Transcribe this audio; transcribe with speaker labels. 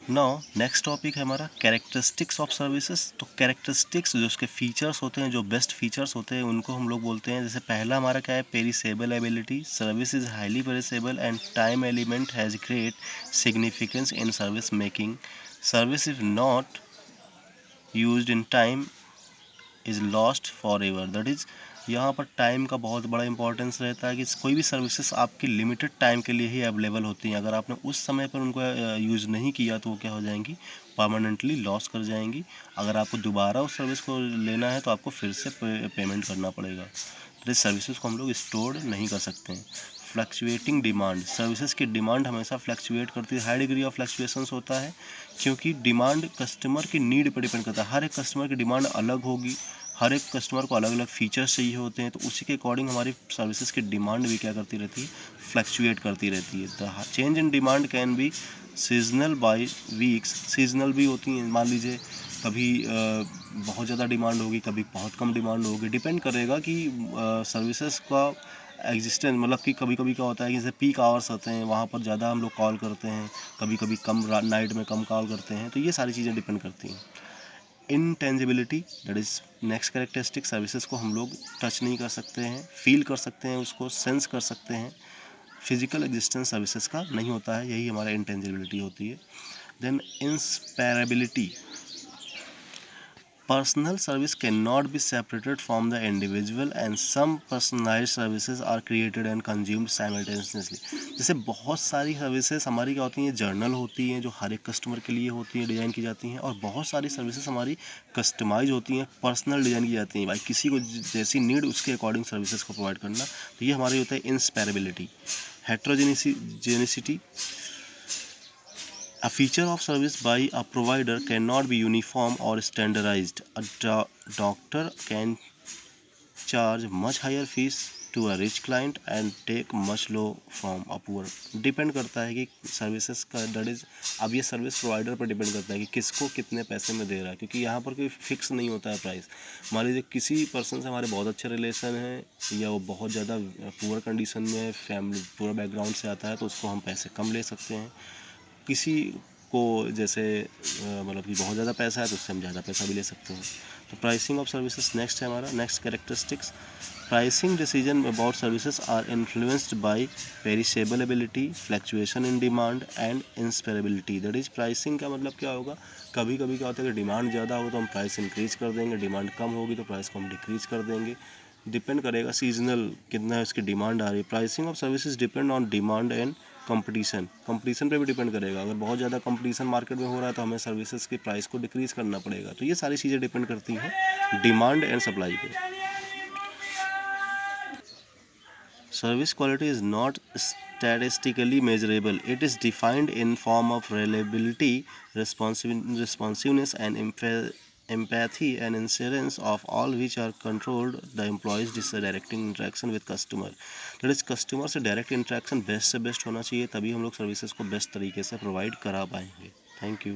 Speaker 1: Now next topic है हमारा characteristics of services. तो कैरेक्टरिस्टिक्स जो उसके फीचर्स होते हैं, जो बेस्ट फीचर्स होते हैं, उनको हम लोग बोलते हैं। जैसे पहला हमारा क्या है, perishable ability. Service is highly perishable and time element has great significance in service making. Service is not used in time is lost for ever. That is, यहाँ पर टाइम का बहुत बड़ा इंपॉर्टेंस रहता है कि कोई भी सर्विसेज आपकी लिमिटेड टाइम के लिए ही अवेलेबल होती हैं। अगर आपने उस समय पर उनको यूज़ नहीं किया तो वो क्या हो जाएंगी, परमानेंटली लॉस कर जाएंगी। अगर आपको दोबारा उस सर्विस को लेना है तो आपको फिर से पेमेंट करना पड़ेगा। तो इस सर्विसेज को हम लोग स्टोर नहीं कर सकते हैं। फ्लक्चुएटिंग डिमांड, सर्विसेज की डिमांड हमेशा फ्लक्चुएट करती है, हाई डिग्री ऑफ फ्लक्चुएशंस होता है, क्योंकि डिमांड कस्टमर की नीड पर डिपेंड करता है। हर एक कस्टमर की डिमांड अलग होगी, हर एक कस्टमर को अलग अलग फीचर्स चाहिए होते हैं, तो उसी के अकॉर्डिंग हमारी सर्विसेज की डिमांड भी क्या करती रहती है, फ्लक्चुएट करती रहती है। The change in demand can be seasonal by weeks. Seasonal भी होती हैं, मान लीजिए कभी बहुत ज़्यादा डिमांड होगी, कभी बहुत कम डिमांड होगी। डिपेंड करेगा कि सर्विसेज का एग्जिस्टेंस, मतलब कि कभी कभी क्या होता है कि जैसे पीक आवर्स होते हैं, वहाँ पर ज़्यादा हम लोग कॉल करते हैं, कभी कभी कम नाइट में कम कॉल करते हैं। तो ये सारी चीज़ें डिपेंड करती हैं। इनटेंजिबिलिटी, that is next characteristic. Services को हम लोग टच नहीं कर सकते हैं, फील कर सकते हैं, उसको सेंस कर सकते हैं। फिजिकल एग्जिस्टेंस सर्विसेज का नहीं होता है, यही हमारा इंटेंजिबिलिटी होती है। Then inseparability, personal service cannot be separated from the individual and some personalized services are created and consumed simultaneously। जैसे बहुत सारी सर्विसेज हमारी क्या होती हैं, जर्नल होती हैं, जो हर एक कस्टमर के लिए होती हैं, डिज़ाइन की जाती हैं। और बहुत सारी सर्विसेज हमारी कस्टमाइज होती हैं, पर्सनल डिज़ाइन की जाती हैं। भाई किसी को जैसी नीड उसके अकॉर्डिंग सर्विसेज को प्रोवाइड करना, तो ये हमारी होता है इंस्पेरेबिलिटी। हेट्रोजेनिसिटी, a feature of service by a provider cannot be uniform or standardized. A doctor can charge much higher fees to a rich client and take much low from a poor। Depend करता है कि services का, that is, अब ये service provider पर depend करता है कि किसको कितने पैसे में दे रहा है, क्योंकि यहाँ पर कोई फिक्स नहीं होता है प्राइस। मान लीजिए किसी पर्सन से हमारे बहुत अच्छे रिलेशन है, या वो बहुत ज़्यादा पुअर कंडीशन में है, फैमिली पूरा बैकग्राउंड से आता है, तो उसको हम पैसे कम ले सकते हैं। किसी को जैसे मतलब कि बहुत ज़्यादा पैसा है तो उससे हम ज़्यादा पैसा भी ले सकते हैं। तो प्राइसिंग ऑफ सर्विसेज नेक्स्ट है हमारा, next characteristics. Pricing decision about services are influenced by perishability, fluctuation in demand and inseparability. That is, pricing का मतलब क्या होगा, कभी कभी क्या होता है कि डिमांड ज़्यादा हो तो हम प्राइस इंक्रीज कर देंगे, डिमांड कम होगी तो प्राइस को हम डिक्रीज कर देंगे। डिपेंड करेगा सीजनल कितना है उसकी डिमांड आ रही है। Pricing of services depend on demand and competition पे भी डिपेंड करेगा। अगर बहुत ज़्यादा कंपटीशन मार्केट में हो रहा है तो हमें सर्विसेज की प्राइस को डिक्रीज़ करना पड़ेगा। तो ये सारी चीज़ें डिपेंड करती हैं डिमांड एंड सप्लाई पे। Service quality is not statistically measurable. It is defined in form of reliability, responsiveness and empathy and insurance, of all which are controlled the employees direct interaction with customer। that is, customer से direct interaction best से best होना चाहिए, तभी हम लोग services को best तरीके से प्रोवाइड करा पाएंगे। Thank you.